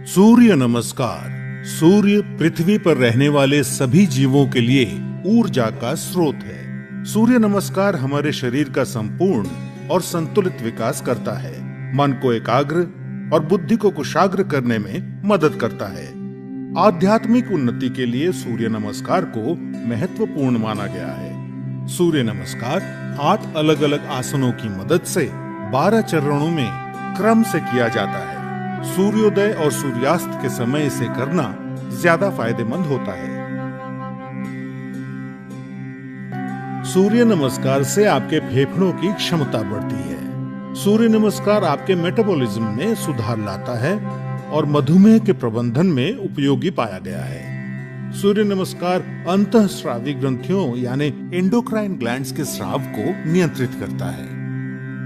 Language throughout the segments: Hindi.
सूर्य नमस्कार। सूर्य पृथ्वी पर रहने वाले सभी जीवों के लिए ऊर्जा का स्रोत है। सूर्य नमस्कार हमारे शरीर का संपूर्ण और संतुलित विकास करता है, मन को एकाग्र और बुद्धि को कुशाग्र करने में मदद करता है। आध्यात्मिक उन्नति के लिए सूर्य नमस्कार को महत्वपूर्ण माना गया है। सूर्य नमस्कार 8 अलग अलग आसनों की मदद से 12 चरणों में क्रम से किया जाता है। सूर्योदय और सूर्यास्त के समय इसे करना ज्यादा फायदेमंद होता है। सूर्य नमस्कार से आपके फेफड़ों की क्षमता बढ़ती है। सूर्य नमस्कार आपके मेटाबॉलिज्म में सुधार लाता है और मधुमेह के प्रबंधन में उपयोगी पाया गया है। सूर्य नमस्कार अंतःस्रावी ग्रंथियों यानी एंडोक्राइन ग्लैंड्स के स्राव को नियंत्रित करता है।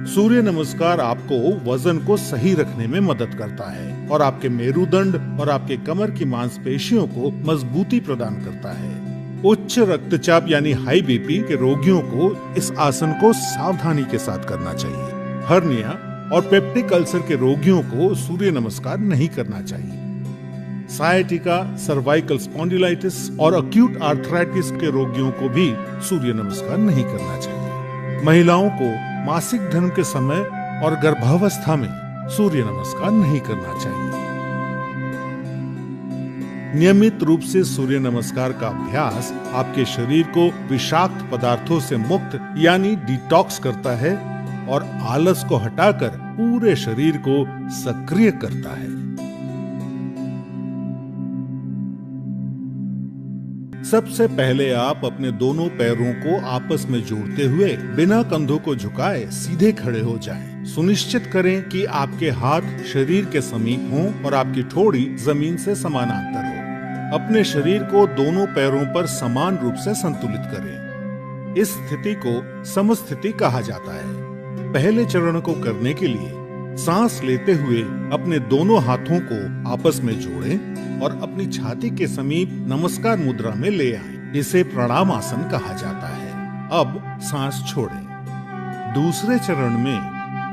सूर्य नमस्कार आपको वजन को सही रखने में मदद करता है और आपके मेरुदंड और आपके कमर की मांसपेशियों को मजबूती प्रदान करता है। उच्च रक्तचाप यानी हाई बीपी के रोगियों को इस आसन को सावधानी के साथ करना चाहिए। हर्निया और पेप्टिक अल्सर के रोगियों को सूर्य नमस्कार नहीं करना चाहिए। सायटिका, सर्वाइकल स्पॉन्डिलाइटिस और अक्यूट आर्थराइटिस के रोगियों को भी सूर्य नमस्कार नहीं करना चाहिए। महिलाओं को मासिक धर्म के समय और गर्भावस्था में सूर्य नमस्कार नहीं करना चाहिए। नियमित रूप से सूर्य नमस्कार का अभ्यास आपके शरीर को विषाक्त पदार्थों से मुक्त यानी डिटॉक्स करता है और आलस को हटाकर पूरे शरीर को सक्रिय करता है। सबसे पहले आप अपने दोनों पैरों को आपस में जोड़ते हुए बिना कंधों को झुकाए सीधे खड़े हो जाएं। सुनिश्चित करें कि आपके हाथ शरीर के समीप हों और आपकी ठोड़ी जमीन से समानांतर हो। अपने शरीर को दोनों पैरों पर समान रूप से संतुलित करें। इस स्थिति को समस्थिति कहा जाता है। पहले चरण को करने के लिए सांस लेते हुए अपने दोनों हाथों को आपस में जोड़ें और अपनी छाती के समीप नमस्कार मुद्रा में ले आएं। इसे प्रणाम आसन कहा जाता है। अब सांस छोड़ें। दूसरे चरण में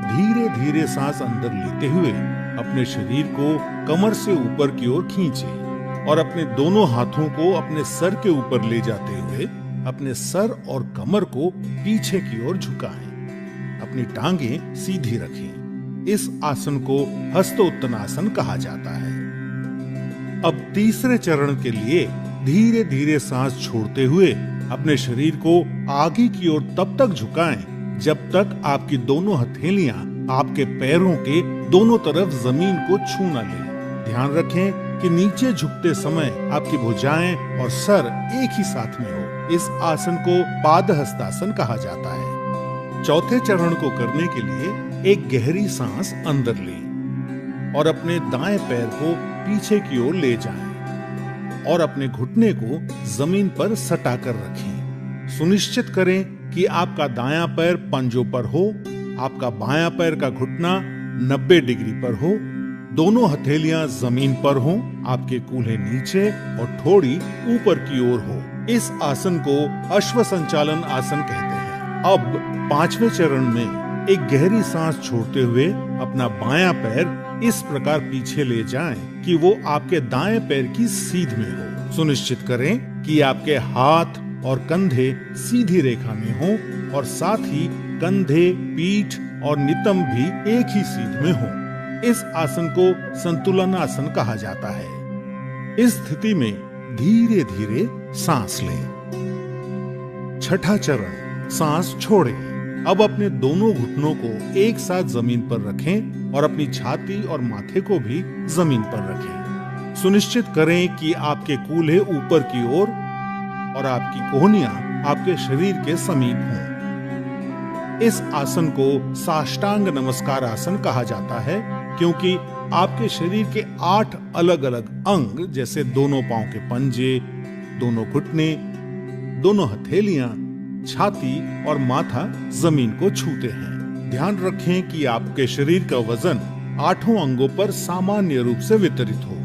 धीरे धीरे सांस अंदर लेते हुए अपने शरीर को कमर से ऊपर की ओर खींचें और अपने दोनों हाथों को अपने सर के ऊपर ले जाते हुए अपने सर और कमर को पीछे की ओर झुकाएं। अपनी टांगें सीधी रखें। इस आसन को हस्तोत्तनासन कहा जाता है। अब तीसरे चरण के लिए धीरे धीरे सांस छोड़ते हुए अपने शरीर को आगे की ओर तब तक झुकाएं जब तक आपकी दोनों हथेलियां आपके पैरों के दोनों तरफ जमीन को छू न लें। ध्यान रखें कि नीचे झुकते समय आपकी भुजाएं और सर एक ही साथ में हो। इस आसन को पादहस्तासन कहा जाता है। चौथे चरण को करने के लिए एक गहरी सांस अंदर लें और अपने दाएं पैर को पीछे की ओर ले जाएं और अपने घुटने को जमीन पर सटाकर रखें। सुनिश्चित करें कि आपका दायां पैर पंजों पर हो, आपका बायां पैर का घुटना 90 डिग्री पर हो, दोनों हथेलियां जमीन पर हों, आपके कूल्हे नीचे और ठोड़ी ऊपर की ओर हो। इस आसन को अश्व संचालन आसन कहते हैं। अब पांचवें चरण में एक गहरी सांस छोड़ते हुए अपना बायां पैर इस प्रकार पीछे ले जाएं कि वो आपके दाएं पैर की सीध में हो। सुनिश्चित करें कि आपके हाथ और कंधे सीधी रेखा में हों और साथ ही कंधे, पीठ और नितंब भी एक ही सीध में हों। इस आसन को संतुलन आसन कहा जाता है। इस स्थिति में धीरे धीरे सांस लें। छठा चरण, सांस छोड़ें। अब अपने दोनों घुटनों को एक साथ जमीन पर रखें और अपनी छाती और माथे को भी जमीन पर रखें। सुनिश्चित करें कि आपके कूल्हे ऊपर की ओर और आपकी कोहनियां आपके शरीर के समीप हों। इस आसन को साष्टांग नमस्कार आसन कहा जाता है क्योंकि आपके शरीर के 8 अलग अलग अंग जैसे दोनों पांव के पंजे, दोनों घुटने, दोनों हथेलियां, छाती और माथा जमीन को छूते हैं। ध्यान रखें कि आपके शरीर का वजन 8 अंगों पर सामान्य रूप से वितरित हो।